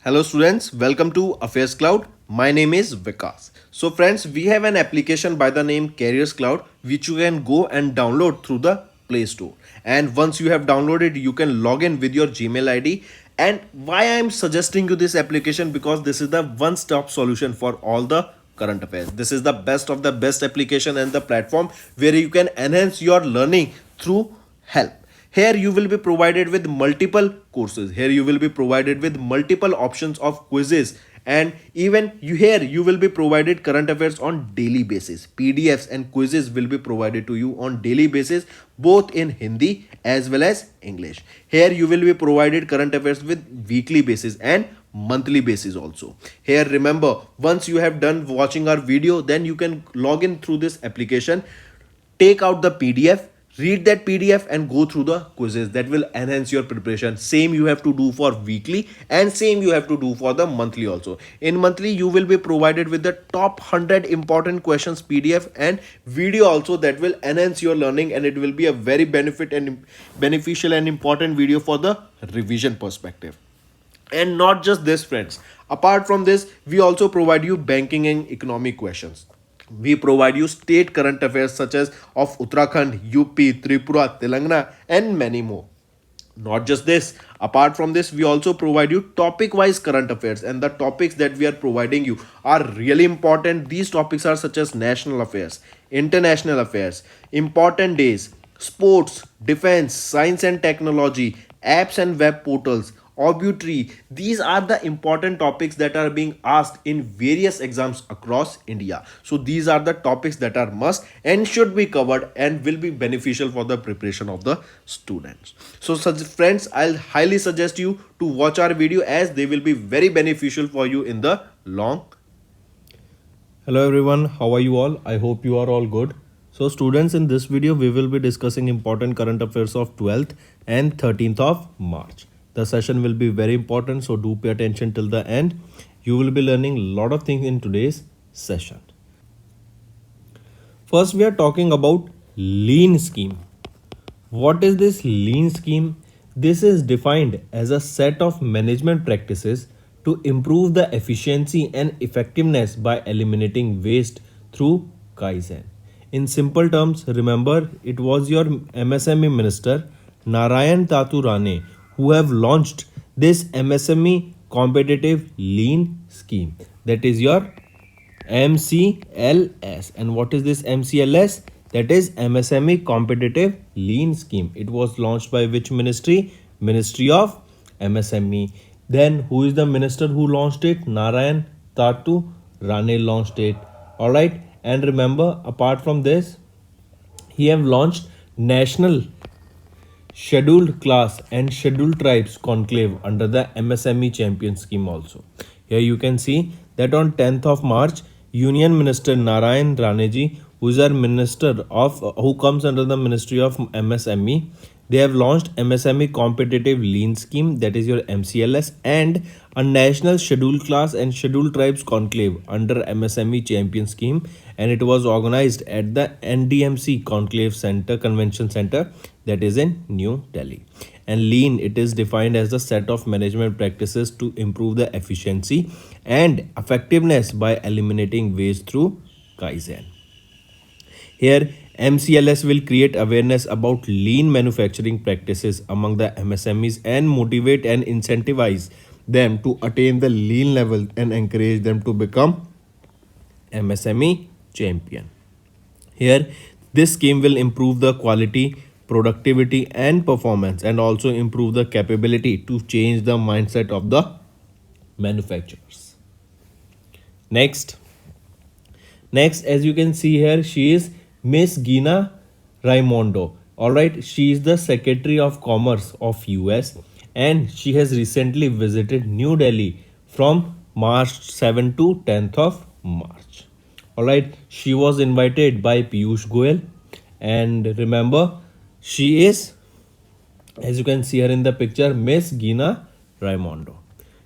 Hello students, welcome to Affairscloud. My name is Vikas. So friends, we have an application by the name Careers Cloud which you can go and download through the Play Store. And once you have downloaded, you can log in with your Gmail ID. And why I am suggesting you this application, because this is the one-stop solution for all the current affairs. This is the best of the best application and the platform where you can enhance your learning through help. Here you will be provided with multiple courses. Here you will be provided with multiple options of quizzes, and even you will be provided current affairs on daily basis. PDFs and quizzes will be provided to you on daily basis, both in Hindi as well as English. Here you will be provided current affairs with weekly basis and monthly basis also. Here remember, once you have done watching our video, then you can log in through this application, take out the PDF, read that PDF and go through the quizzes. That will enhance your preparation. Same you have to do for weekly and same you have to do for the monthly also. In monthly you will be provided with the top 100 important questions PDF and video also, that will enhance your learning, and it will be a very beneficial and important video for the revision perspective. And not just this friends, apart from this we also provide you banking and economic questions. We provide you state current affairs such as of Uttarakhand, UP, Tripura, Telangana, and many more. Not just this, apart from this, we also provide you topic wise current affairs, and the topics that we are providing you are really important. These topics are such as national affairs, international affairs, important days, sports, defense, science and technology, apps and web portals, Obituary. These are the important topics that are being asked in various exams across India. So these are the topics that are must and should be covered and will be beneficial for the preparation of the students. So such friends, I'll highly suggest you to watch our video, as they will be very beneficial for you in the long. Hello everyone, how are you all? I hope you are all good. So students, in this video we will be discussing important current affairs of 12th and 13th of March. The session will be very important, so do pay attention till the end. You will be learning a lot of things in today's session. First, we are talking about lean scheme. What is this lean scheme? This is defined as a set of management practices to improve the efficiency and effectiveness by eliminating waste through Kaizen. In simple terms, remember, it was your MSME minister Narayan Tatu Rane who have launched this MSME competitive lean scheme, that is your MCLS. And what is this MCLS? That is MSME competitive lean scheme. It was launched by which ministry? Ministry of MSME. Then who is the minister who launched it? Narayan Tatu Rane launched it. All right. And remember, apart from this, he have launched national scheduled class and scheduled tribes conclave under the MSME champion scheme also. Here you can see that on 10th of March, Union Minister Narayan Raneji, who is our minister of who comes under the Ministry of MSME, they have launched MSME competitive lean scheme, that is your MCLS, and a national scheduled class and scheduled tribes conclave under MSME champion scheme, and it was organized at the NDMC conclave center convention center, that is in New Delhi. And lean, it is defined as the set of management practices to improve the efficiency and effectiveness by eliminating waste through Kaizen. Here MCLS will create awareness about lean manufacturing practices among the MSMEs and motivate and incentivize them to attain the lean level and encourage them to become MSME champion. Here, this scheme will improve the quality, productivity and performance, and also improve the capability to change the mindset of the manufacturers. Next, as you can see here, she is Miss Gina Raimondo. Alright, she is the Secretary of Commerce of US, and she has recently visited New Delhi from March 7 to 10th of March. Alright, she was invited by Piyush Goyal, and remember, she is, as you can see here in the picture, Miss Gina Raimondo.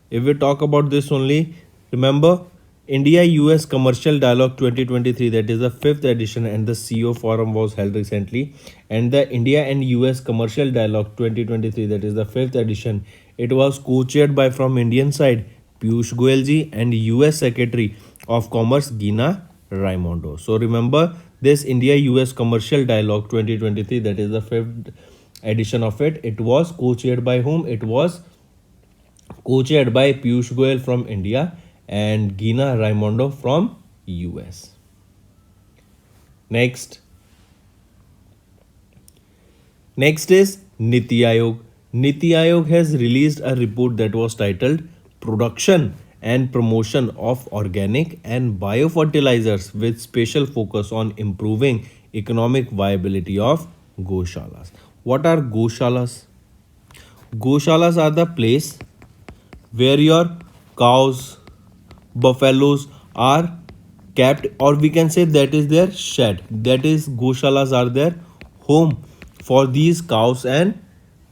If we talk about this only, remember, India-US Commercial Dialogue 2023, that is the 5th edition, and the CEO forum was held recently. And the India and US Commercial Dialogue 2023, that is the 5th edition, it was co-chaired by, from Indian side, Piyush Goyal ji, and US Secretary of Commerce Gina Raimondo. So remember this India US Commercial Dialogue 2023, that is the fifth edition of it. It was co-chaired by whom? It was co-chaired by Piyush Goyal from India and Gina Raimondo from US. Next. Next is NITI Aayog. NITI Aayog has released a report that was titled Production and Promotion of Organic and Biofertilizers with special focus on improving economic viability of goshalas. What are goshalas? Goshalas are the place where your cows, buffaloes are kept, or we can say that is their shed. That is, goshalas are their home for these cows and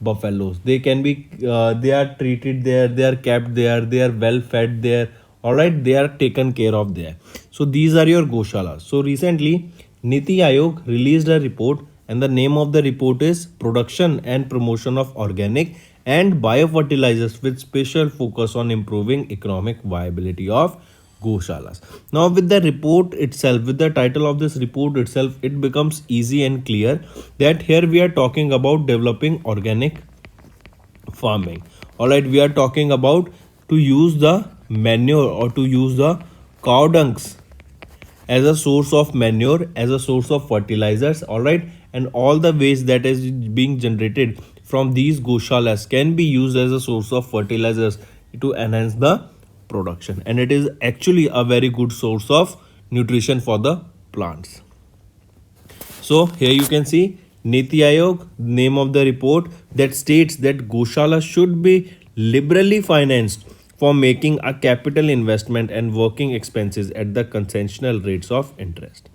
buffaloes. They can be they are treated there, they are kept there, they are well fed there. All right, they are taken care of there. So these are your goshalas. So recently Niti Aayog released a report, and the name of the report is Production and Promotion of Organic and Biofertilizers with special focus on improving economic viability of goshalas. Now, with the report itself, with the title of this report itself, it becomes easy and clear that here we are talking about developing organic farming. All right, we are talking about to use the manure or to use the cow dungs as a source of manure, as a source of fertilizers. All right, and all the waste that is being generated from these goshalas can be used as a source of fertilizers to enhance the production, and it is actually a very good source of nutrition for the plants. So here you can see Niti Aayog, name of the report, that states that Goshala should be liberally financed for making a capital investment and working expenses at the concessional rates of interest.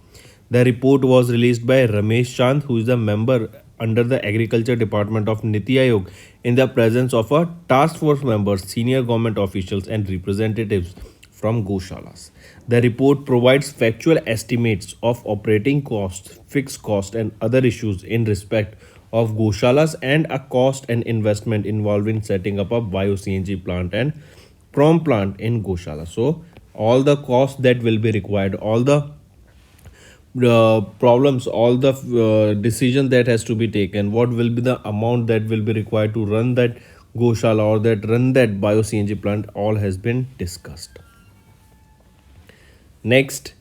The report was released by Ramesh Chand, who is a member under the Agriculture Department of Niti Aayog, in the presence of a task force members, senior government officials, and representatives from Goshalas. The report provides factual estimates of operating costs, fixed cost, and other issues in respect of Goshalas, and a cost and investment involving setting up a bio-CNG plant and prom plant in Goshala. So all the costs that will be required, all the problems, all the decision that has to be taken, what will be the amount that will be required to run that Goshala or that run that bio-CNG plant, all has been discussed. Next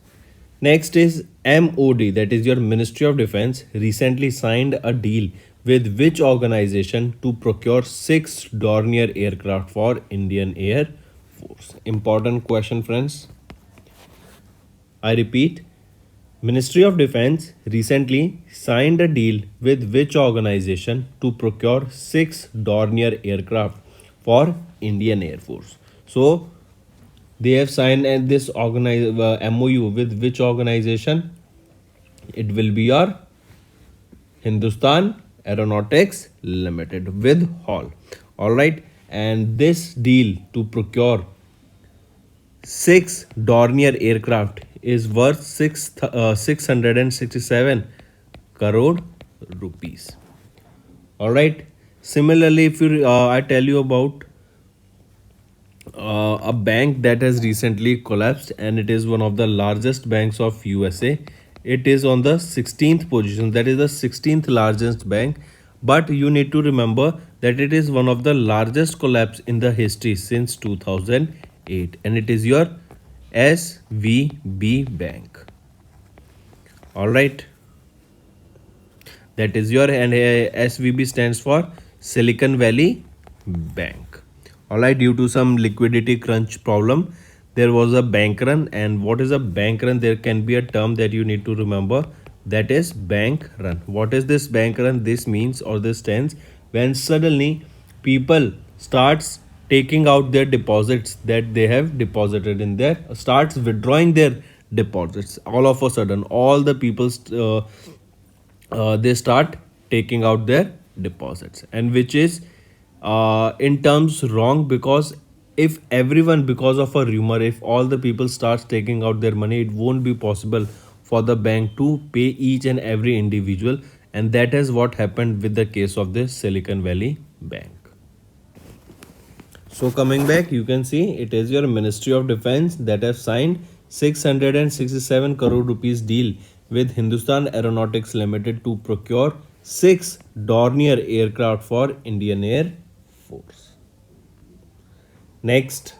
is MOD, that is your Ministry of Defense, recently signed a deal with which organization to procure 6 Dornier aircraft for Indian Air Force. Important question, friends. I repeat, Ministry of Defense recently signed a deal with which organization to procure 6 Dornier aircraft for Indian Air Force. So they have signed this MOU with which organization? It will be your Hindustan Aeronautics Limited with Hall. All right, and this deal to procure 6 Dornier aircraft is worth 667 crore rupees. All right. Similarly, if you I tell you about a bank that has recently collapsed, and it is one of the largest banks of USA. It is on the 16th position, that is the 16th largest bank, but you need to remember that it is one of the largest collapse in the history since 2008, and it is your SVB bank. All right, that is your, and SVB stands for Silicon Valley Bank. All right, due to some liquidity crunch problem, there was a bank run. And what is a bank run? There can be a term that you need to remember, that is bank run. What is this bank run? This means, or this stands, when suddenly people starts taking out their deposits that they have deposited in there, starts withdrawing their deposits. All of a sudden, all the people they start taking out their deposits, and which is in terms wrong, because if everyone, because of a rumor, if all the people starts taking out their money, it won't be possible for the bank to pay each and every individual, and that is what happened with the case of this Silicon Valley Bank. So coming back, you can see it is your Ministry of Defense that have signed 667 crore rupees deal with Hindustan Aeronautics Limited to procure 6 Dornier aircraft for Indian Air Force. Next,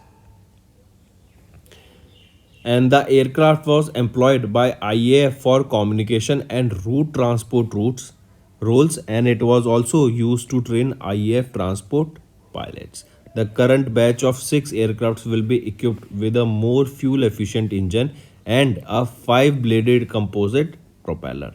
and the aircraft was employed by IAF for communication and route transport roles, and it was also used to train IAF transport pilots. The current batch of 6 aircrafts will be equipped with a more fuel efficient engine and a 5-bladed composite propeller.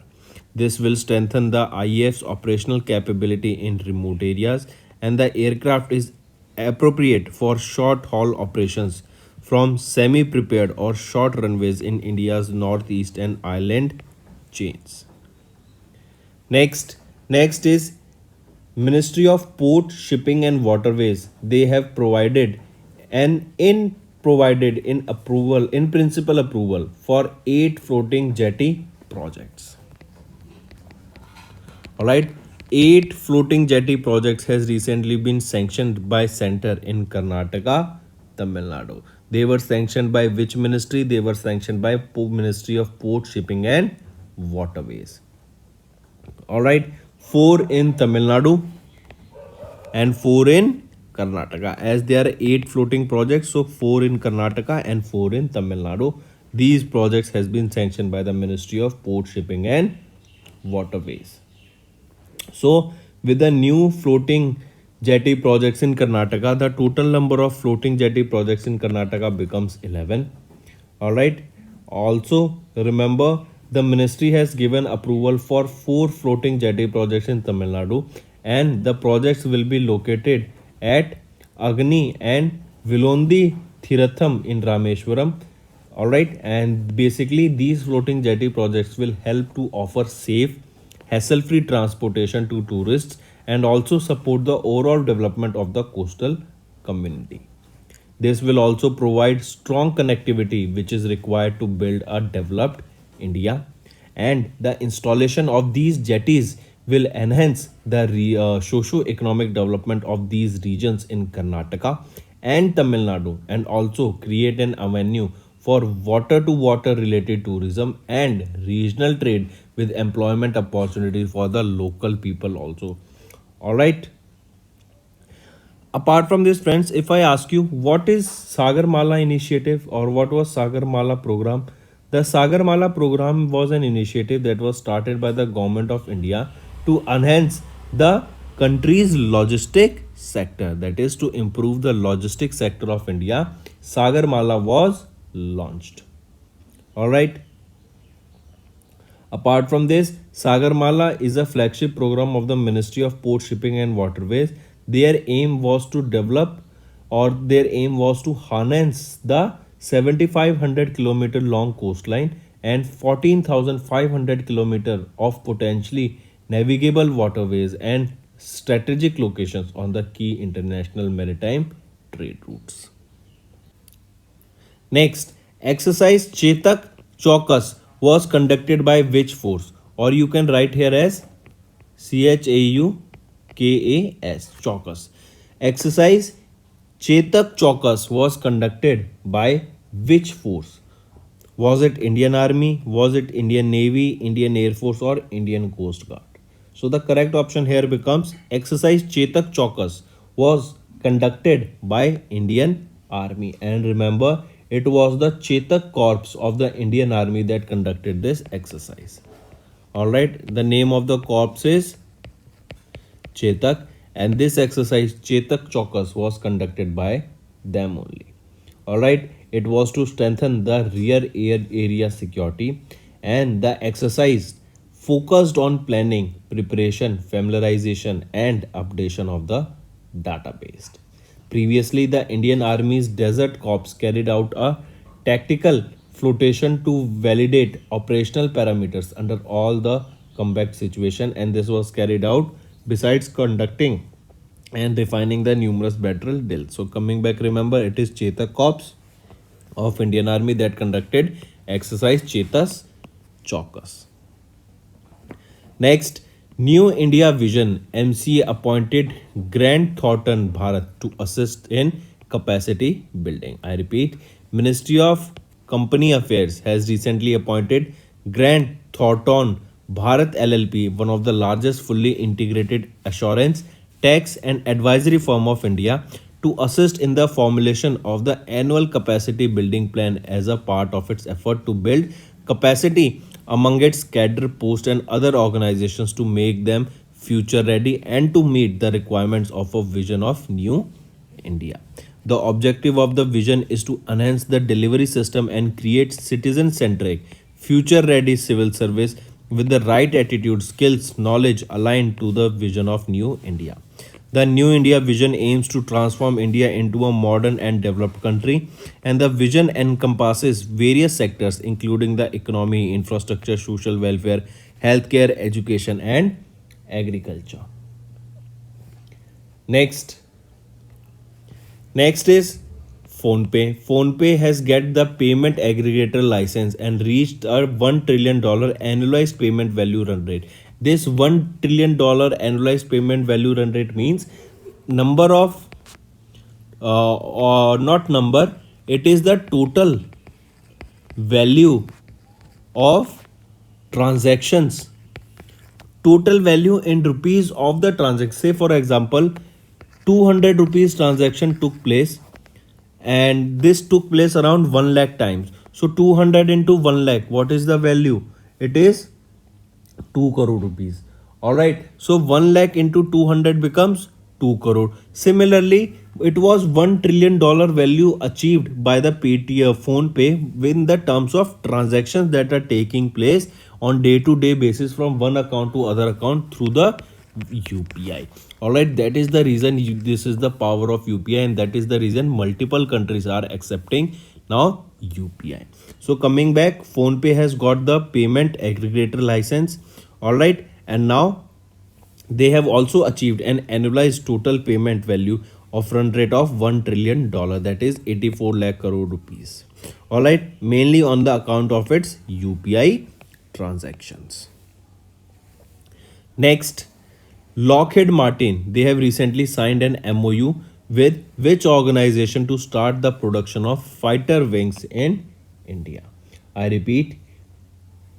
This will strengthen the IAF's operational capability in remote areas, and the aircraft is appropriate for short haul operations from semi prepared or short runways in India's northeast and island chains. Next is Ministry of Port, Shipping and Waterways. They have provided in principal approval for 8 floating jetty projects. All right, 8 floating jetty projects has recently been sanctioned by center in Karnataka, Tamil Nadu. They were sanctioned by which ministry? They were sanctioned by Ministry of Port, Shipping and Waterways. All right, 4 in Tamil Nadu and 4 in Karnataka. As there are 8 floating projects, so 4 in Karnataka and 4 in Tamil Nadu. These projects has been sanctioned by the Ministry of Port, Shipping and Waterways. So, with the new floating jetty projects in Karnataka, the total number of floating jetty projects in Karnataka becomes 11. Alright. Also, remember the ministry has given approval for 4 floating jetty projects in Tamil Nadu, and the projects will be located at Agni and Vilondi Thiratham in Rameshwaram. Alright, and basically these floating jetty projects will help to offer safe, hassle-free transportation to tourists and also support the overall development of the coastal community. This will also provide strong connectivity which is required to build a developed India, and the installation of these jetties will enhance the socio-economic development of these regions in Karnataka and Tamil Nadu, and also create an avenue for water to water related tourism and regional trade with employment opportunities for the local people also. All right. Apart from this, friends, if I ask you what is Sagarmala initiative or what was Sagarmala program, the Sagarmala program was an initiative that was started by the government of India to enhance the country's logistic sector, that is to improve the logistic sector of India. Sagarmala was launched. All right. Apart from this, Sagarmala is a flagship program of the Ministry of Port, Shipping and Waterways. Their aim was to develop, or their aim was to harness the 7,500 kilometer long coastline and 14,500 kilometer of potentially navigable waterways and strategic locations on the key international maritime trade routes. Next, exercise Chetak Chaukas was conducted by which force? Or you can write here as CHAUKAS, Chaukas. Exercise Chetak Chaukas was conducted by which force? Was it Indian Army? Was it Indian Navy, Indian Air Force or Indian Coast Guard? So the correct option here becomes exercise Chetak Chaukas was conducted by Indian Army. And remember, it was the Chetak Corps of the Indian Army that conducted this exercise. Alright, the name of the corps is Chetak, and this exercise Chetak Chaukas was conducted by them only. Alright, it was to strengthen the rear area security, and the exercise focused on planning, preparation, familiarization and updation of the database. Previously, the Indian Army's Desert Corps carried out a tactical flotation to validate operational parameters under all the combat situation, and this was carried out besides conducting and refining the numerous battle drills. So coming back, remember it is Chetak Corps of Indian Army that conducted exercise Chetak Chaukas. Next, New India Vision MCA appointed Grant Thornton Bharat to assist in capacity building. I repeat, Ministry of Company Affairs has recently appointed Grant Thornton Bharat LLP, one of the largest fully integrated assurance, tax and advisory firm of India, to assist in the formulation of the annual capacity building plan as a part of its effort to build capacity among its cadre post and other organizations to make them future ready and to meet the requirements of a vision of new India. The objective of the vision is to enhance the delivery system and create citizen centric, future ready civil service with the right attitude, skills, knowledge aligned to the vision of New India. The New India vision aims to transform India into a modern and developed country, and the vision encompasses various sectors, including the economy, infrastructure, social welfare, healthcare, education, and agriculture. Next, Next is PhonePe. PhonePe has get the payment aggregator license and reached a $1 trillion annualized payment value run rate. This $1 trillion annualized payment value run rate means number of or not number, it is the total value of transactions, total value in rupees of the transaction. Say for example, 200 rupees transaction took place, and this took place around 1 lakh times. So 200 into 1 lakh, what is the value? It is 2 crore rupees. Alright, so 1 lakh into 200 becomes 2 crore. Similarly, it was $1 trillion value achieved by the Paytm PhonePe in the terms of transactions that are taking place on day-to-day basis from one account to other account through the UPI. Alright, that is the reason this is the power of UPI, and that is the reason multiple countries are accepting now UPI. So coming back, PhonePe has got the payment aggregator license. Alright, and now they have also achieved an annualized total payment value of run rate of $1 trillion, that is 84 lakh crore rupees. Alright, mainly on the account of its UPI transactions. Next, Lockheed Martin, they have recently signed an MOU with which organization to start the production of fighter wings in India. I repeat,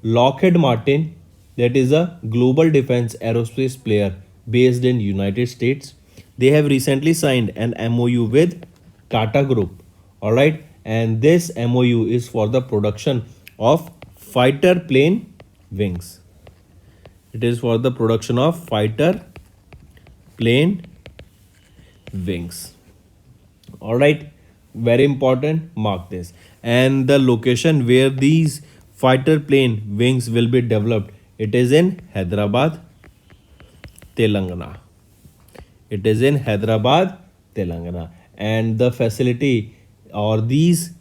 Lockheed Martin, that is a global defense aerospace player based in United States. They have recently signed an MOU with Tata Group. Alright, and this MOU is for the production of fighter plane wings. It is for the production of fighter plane wings. Alright, very important, mark this. And the location where these fighter plane wings will be developed, it is in Hyderabad, Telangana. It is in Hyderabad, Telangana. And the facility or these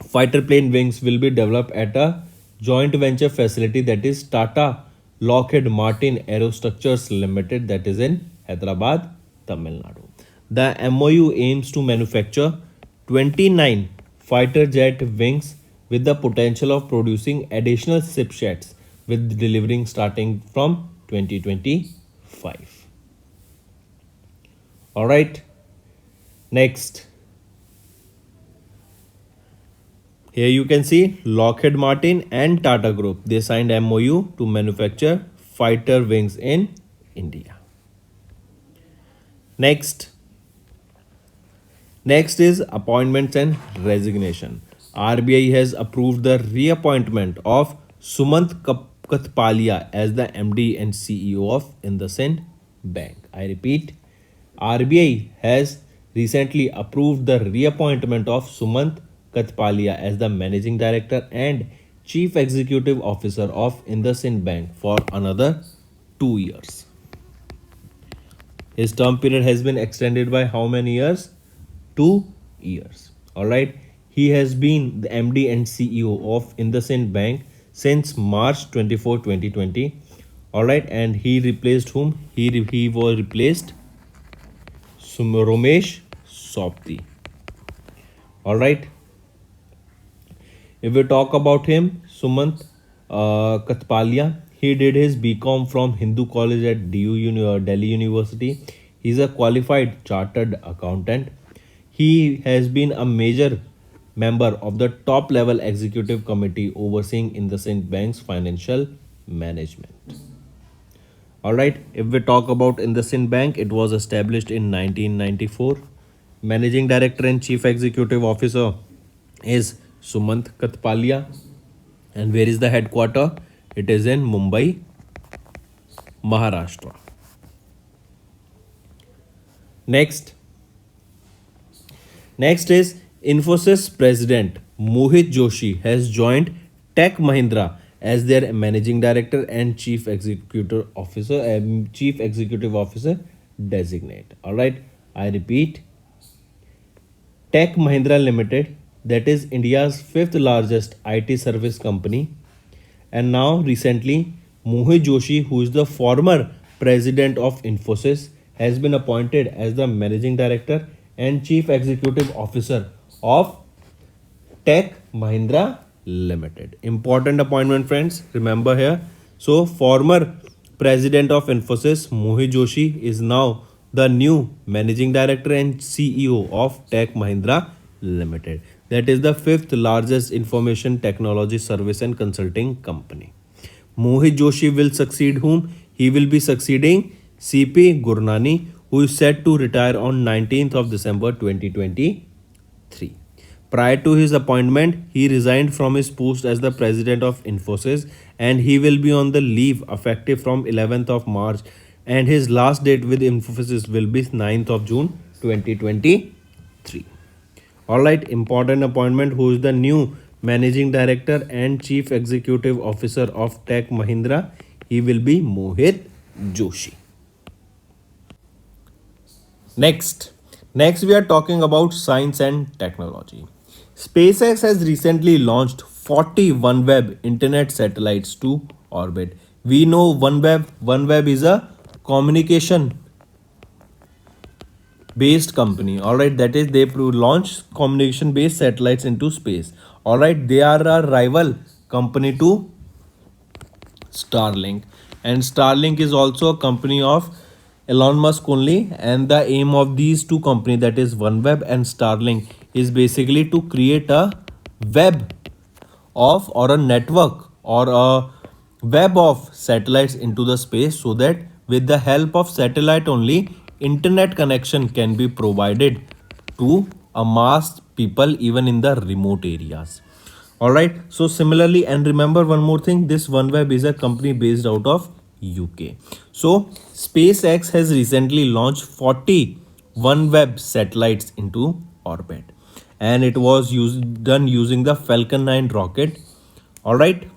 fighter plane wings will be developed at a joint venture facility, that is Tata Lockheed Martin Aerostructures Limited, that is in Hyderabad, Tamil Nadu. The MOU aims to manufacture 29 fighter jet wings with the potential of producing additional shipsets, with delivering starting from 2025. Alright, next. Here you can see Lockheed Martin and Tata Group. They signed MOU to manufacture fighter wings in India. Next is appointments and resignation. RBI has approved the reappointment of Sumant Katpalia as the MD and CEO of IndusInd Bank. I repeat, RBI has recently approved the reappointment of Sumant Katpalia as the Managing Director and Chief Executive Officer of IndusInd Bank for another 2 years. His term period has been extended by how many years? 2 years. Alright. He has been the MD and CEO of IndusInd Bank since March 24, 2020. Alright. And he replaced whom? He was replaced Romesh Sopti. Alright. If we talk about him, Sumant Katpalia, he did his BCom from Hindu College at Delhi University. He is a qualified chartered accountant. He has been a major member of the top level executive committee overseeing IndusInd Bank's financial management. All right, if we talk about IndusInd Bank, it was established in 1994. Managing Director and Chief Executive Officer is Sumant Katpalia. And where is the headquarter? It is in Mumbai, Maharashtra. Next, Next is Infosys President Mohit Joshi has joined Tech Mahindra as their Managing Director and Chief Executive Officer designate. All right, I repeat, Tech Mahindra Limited, that is India's fifth largest IT service company, and now recently Mohit Joshi, who is the former president of Infosys, has been appointed as the managing director and chief executive officer of Tech Mahindra Limited. Important appointment, friends. Remember here. So, former president of Infosys, Mohit Joshi, is now the new managing director and CEO of Tech Mahindra Limited. That is the fifth largest information technology service and consulting company. Mohit Joshi will succeed whom? He will be succeeding CP Gurnani, who is set to retire on 19th of December 2023. Prior to his appointment, he resigned from his post as the president of Infosys and he will be on the leave effective from 11th of March, and his last date with Infosys will be 9th of June 2023. Alright, important appointment. Who is the new managing director and chief executive officer of Tech Mahindra? He will be Mohit Joshi. Next we are talking about science and technology. SpaceX has recently launched 40 OneWeb internet satellites to orbit. We know OneWeb. OneWeb is a communication based company. All right, that is they launch communication based satellites into space. All right, they are a rival company to Starlink, and Starlink is also a company of Elon Musk only, and the aim of these two companies, that is OneWeb and Starlink, is basically to create a web of or a network or a web of satellites into the space, so that with the help of satellite only internet connection can be provided to a mass people even in the remote areas. All right, so similarly, and remember one more thing, this OneWeb is a company based out of UK. So SpaceX has recently launched 40 OneWeb satellites into orbit, and it was done using the Falcon 9 rocket. All right,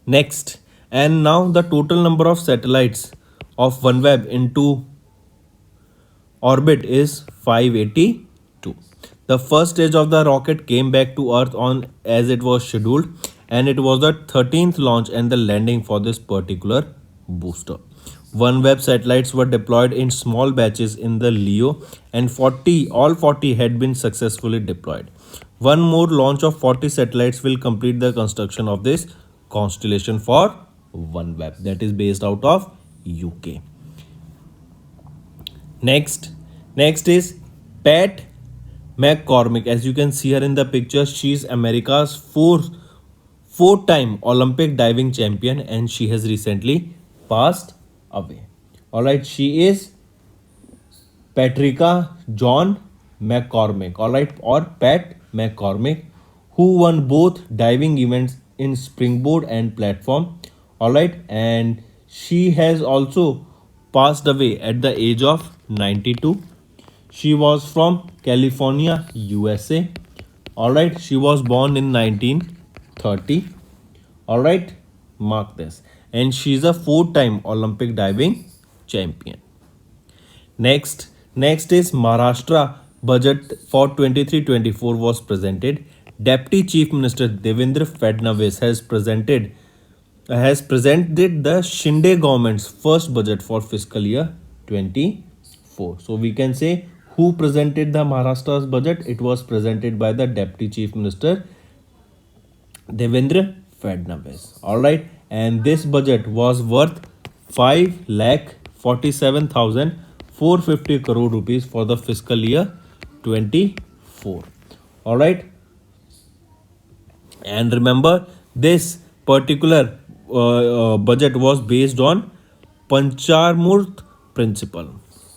next, and now the total number of satellites of OneWeb into orbit is 582. The first stage of the rocket came back to Earth on as it was scheduled, and it was the 13th launch and the landing for this particular booster. OneWeb satellites were deployed in small batches in the LEO, and all 40 had been successfully deployed. One more launch of 40 satellites will complete the construction of this constellation for OneWeb, that is based out of UK. Next is Pat McCormick. As you can see her in the picture, she is America's four-time Olympic diving champion, and she has recently passed away. All right, she is Patricia John McCormick. All right, or Pat McCormick, who won both diving events in springboard and platform. All right, and she has also passed away at the age of 92. She was from California, USA. All right, she was born in 1930. All right, mark this. And she's a four-time Olympic diving champion. Next is Maharashtra budget for 23-24 was presented. Deputy Chief Minister Devendra Fadnavis has presented the Shinde government's first budget for fiscal year 24. So we can say who presented the Maharashtra's budget? It was presented by the Deputy Chief Minister Devendra Fadnavis. All right, and this budget was worth 5,47,450 crore rupees for the fiscal year 2024. All right, and remember, this particular budget was based on Panchamurt principle.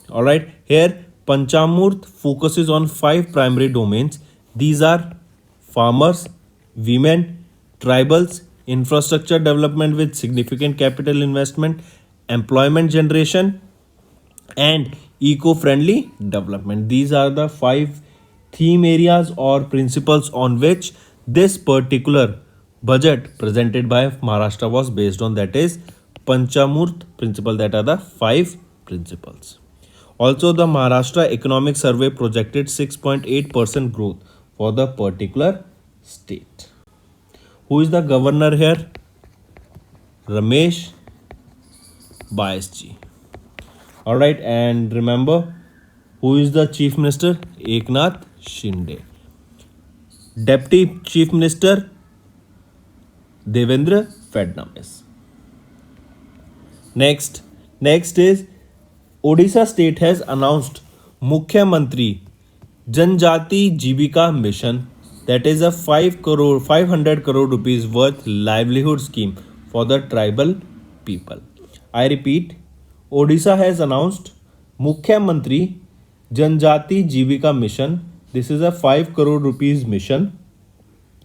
All right, here Panchamurt focuses on five primary domains. These are farmers, women, tribals, infrastructure development with significant capital investment, employment generation, and eco-friendly development. These are the five theme areas or principles on which this particular budget presented by Maharashtra was based on, that is Panchamurt principle. That are the five principles. Also, the Maharashtra Economic Survey projected 6.8% growth for the particular state. Who is the governor here? Ramesh Baisji. All right, and remember, who is the chief minister? Eknath Shinde. Deputy chief minister Devendra Fadnavis. Next is Odisha state has announced Mukhyamantri Janjati Jivika Mission, that is a 500 crore rupees worth livelihood scheme for the tribal people. I repeat, Odisha has announced Mukhyamantri Janjati Jivika Mission. This is a 5 crore rupees mission.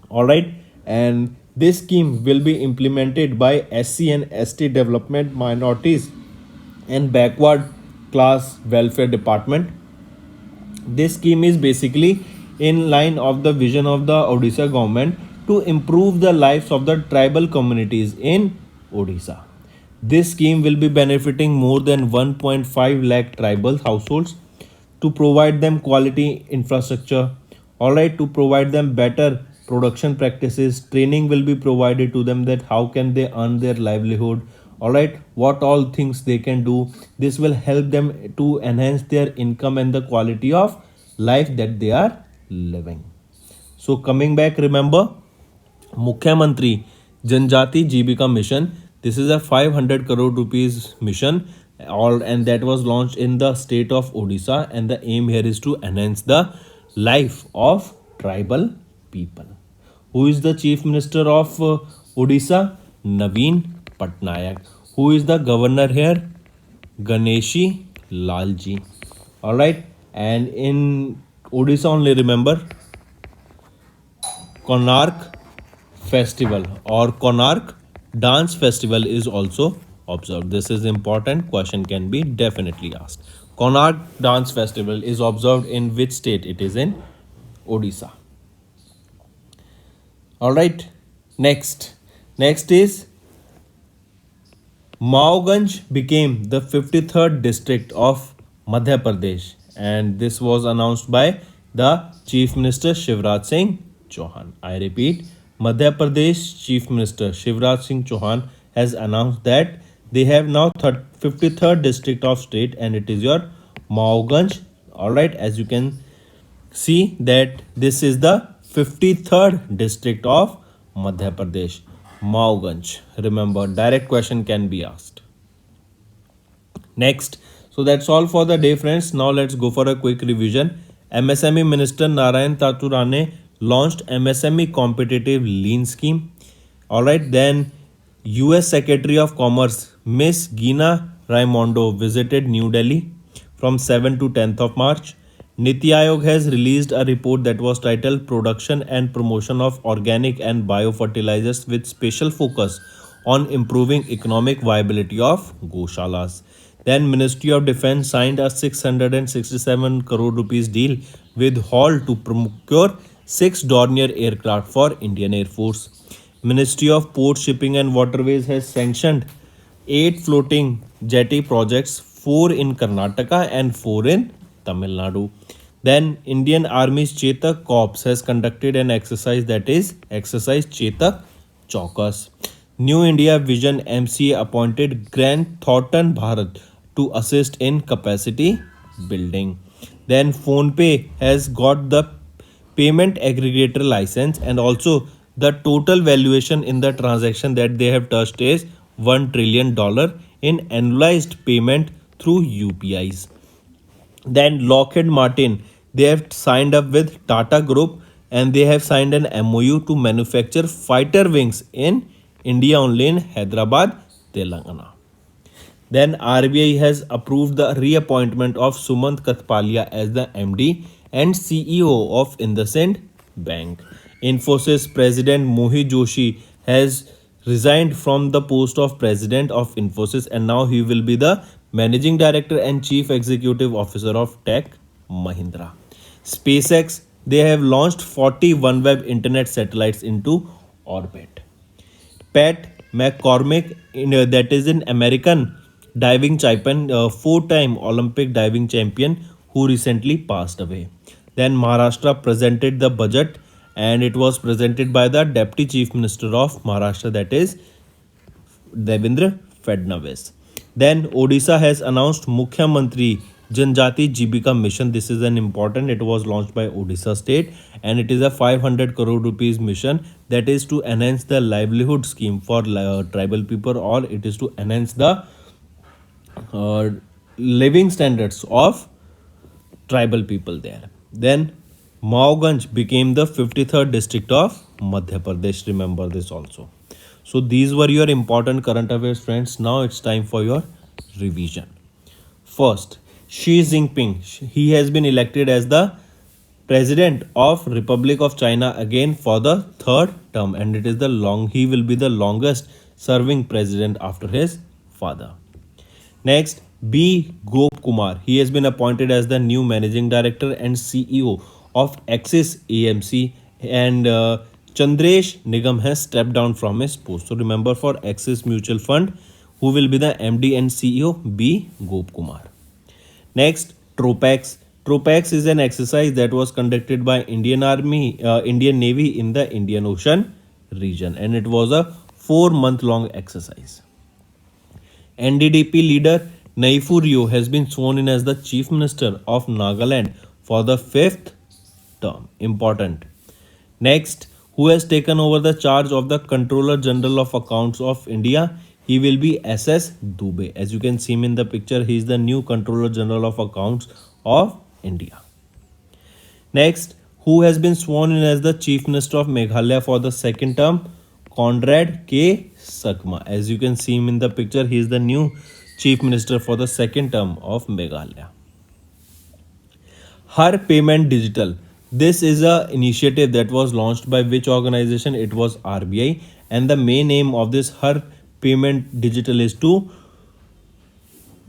All right, and this scheme will be implemented by SC and ST development, minorities and backward class welfare department. This scheme is basically in line of the vision of the Odisha government to improve the lives of the tribal communities in Odisha. This scheme will be benefiting more than 1.5 lakh tribal households to provide them quality infrastructure, all right, to provide them better production practices. Training will be provided to them that how can they earn their livelihood, all right, what all things they can do. This will help them to enhance their income and the quality of life that they are living. So coming back, remember, Mukhyamantri Janjati Jivika Mission. This is a 500 crore rupees mission, all, and that was launched in the state of Odisha, and the aim here is to enhance the life of tribal people. Who is the chief minister of Odisha? Naveen Patnaik. Who is the governor here? Ganeshi Lalji. All right, and in Odisha only, remember, Konark festival or Konark dance festival is also observed. This is important. Question can be definitely asked. Konark dance festival is observed in which state? It is in Odisha. All right. Next is Maoganj became the 53rd district of Madhya Pradesh, and this was announced by the Chief Minister Shivraj Singh Chauhan. I repeat, Madhya Pradesh Chief Minister Shivraj Singh Chauhan has announced that they have now 53rd district of state, and it is your Maoganj. All right, as you can see that this is the 53rd district of Madhya Pradesh, Maoganj. Remember, direct question can be asked. Next, so that's all for the day, friends. Now let's go for a quick revision. MSME Minister Narayan Taturane launched MSME competitive lean scheme. All right, then US Secretary of Commerce Miss Gina Raimondo visited New Delhi from 7 to 10th of March. NITI Aayog has released a report that was titled Production and Promotion of Organic and Biofertilizers with special focus on improving economic viability of Goshalas. Then Ministry of Defence signed a 667 crore rupees deal with Hall to procure 6 Dornier aircraft for Indian Air Force. Ministry of Port, Shipping and Waterways has sanctioned 8 floating jetty projects, 4 in Karnataka and 4 in Tamil Nadu. Then Indian Army's Chetak Corps has conducted an exercise, that is exercise Chetak Chaukas. New India Vision MCA appointed Grant Thornton Bharat to assist in capacity building. Then PhonePe has got the payment aggregator license, and also the total valuation in the transaction that they have touched is $1 trillion in annualized payment through UPIs. Then Lockheed Martin they have signed up with Tata Group and they have signed an MOU to manufacture fighter wings in India only in Hyderabad, Telangana. Then RBI has approved the reappointment of Sumant Katpalia as the MD and CEO of IndusInd Bank. Infosys President Mohit Joshi has resigned from the post of President of Infosys and now he will be the Managing Director and Chief Executive Officer of Tech Mahindra. SpaceX, they have launched 40 OneWeb internet satellites into orbit. Pat McCormick, that is an American diving champion, four-time Olympic diving champion who recently passed away. Then Maharashtra presented the budget and it was presented by the Deputy Chief Minister of Maharashtra, that is Devendra Fadnavis. Then Odisha has announced Mukhya Mantri Janjati Jibika Mission. This is an important. It was launched by Odisha state and it is a 500 crore rupees mission that is to enhance the livelihood scheme for tribal people, or it is to enhance the uh, living standards of tribal people there. Then Maoganj became the 53rd district of Madhya Pradesh. Remember this also. So these were your important current affairs, friends. Now it's time for your revision. First, Xi Jinping. He has been elected as the President of Republic of China again for the third term, and it is he will be the longest serving president after his father. Next, B. Gop Kumar. He has been appointed as the new managing director and CEO of Axis AMC, and Chandresh Nigam has stepped down from his post. So remember, for Axis Mutual Fund, who will be the MD and CEO? B. Gop Kumar. Next, Tropax. Tropax is an exercise that was conducted by Indian Navy in the Indian Ocean region, and it was a 4-month long exercise. NDDP leader Naifu Rio has been sworn in as the Chief Minister of Nagaland for the 5th term. Important. Next, who has taken over the charge of the Controller General of Accounts of India? He will be SS Dubey. As you can see him in the picture, he is the new Controller General of Accounts of India. Next, who has been sworn in as the Chief Minister of Meghalaya for the 2nd term? Conrad K. Sakma. As you can see him in the picture, he is the new Chief Minister for the 2nd term of Meghalaya. Har Payment Digital. This is a initiative that was launched by which organization? It was RBI, and the main aim of this Har Payment Digital is to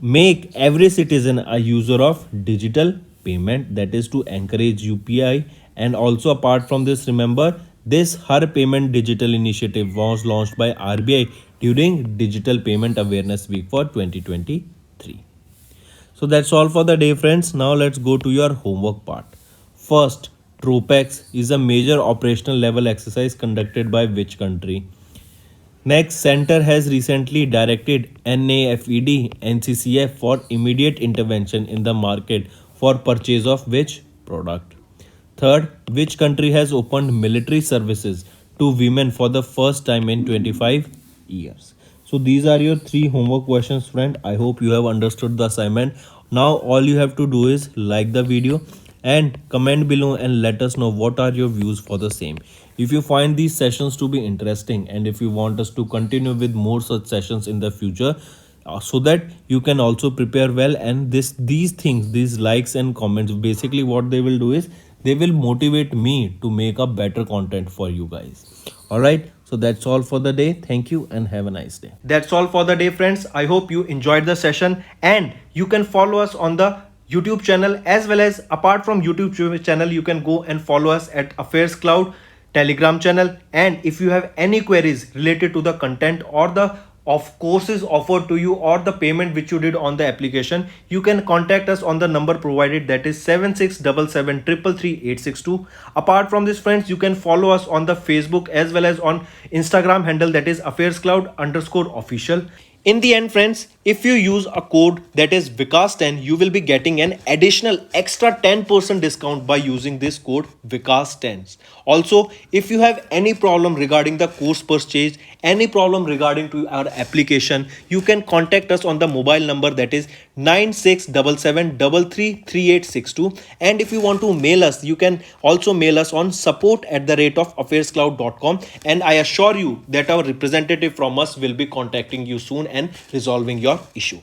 make every citizen a user of digital payment, that is to encourage UPI. And also, apart from this, remember, this Har Payment Digital initiative was launched by RBI during Digital Payment Awareness Week for 2023. So that's all for the day, friends. Now let's go to your homework part. First, Tropax is a major operational level exercise conducted by which country? Next, Center has recently directed NAFED NCCF for immediate intervention in the market for purchase of which product? Third, which country has opened military services to women for the first time in 25 years? So these are your 3 homework questions, friend. I hope you have understood the assignment. Now all you have to do is like the video and comment below and let us know what are your views for the same. If you find these sessions to be interesting and if you want us to continue with more such sessions in the future, so that you can also prepare well, and these likes and comments, basically what they will do is they will motivate me to make a better content for you guys. All right, so that's all for the day. Thank you and have a nice day. That's all for the day, friends. I hope you enjoyed the session, and you can follow us on the YouTube channel, as well as apart from YouTube channel, you can go and follow us at Affairscloud Telegram channel. And if you have any queries related to the content or the courses offered to you or the payment which you did on the application, you can contact us on the number provided, that is 7677333862. Apart from this, friends, you can follow us on the Facebook as well as on Instagram handle, that is Affairscloud_official. In the end, friends, if you use a code that is Vikas10, you will be getting an additional extra 10% discount by using this code Vikas10. Also, if you have any problem regarding the course purchase, any problem regarding to our application, you can contact us on the mobile number that is 9677333862. And if you want to mail us, you can also mail us on support@affairscloud.com, and I assure you that our representative from us will be contacting you soon and resolving your issue.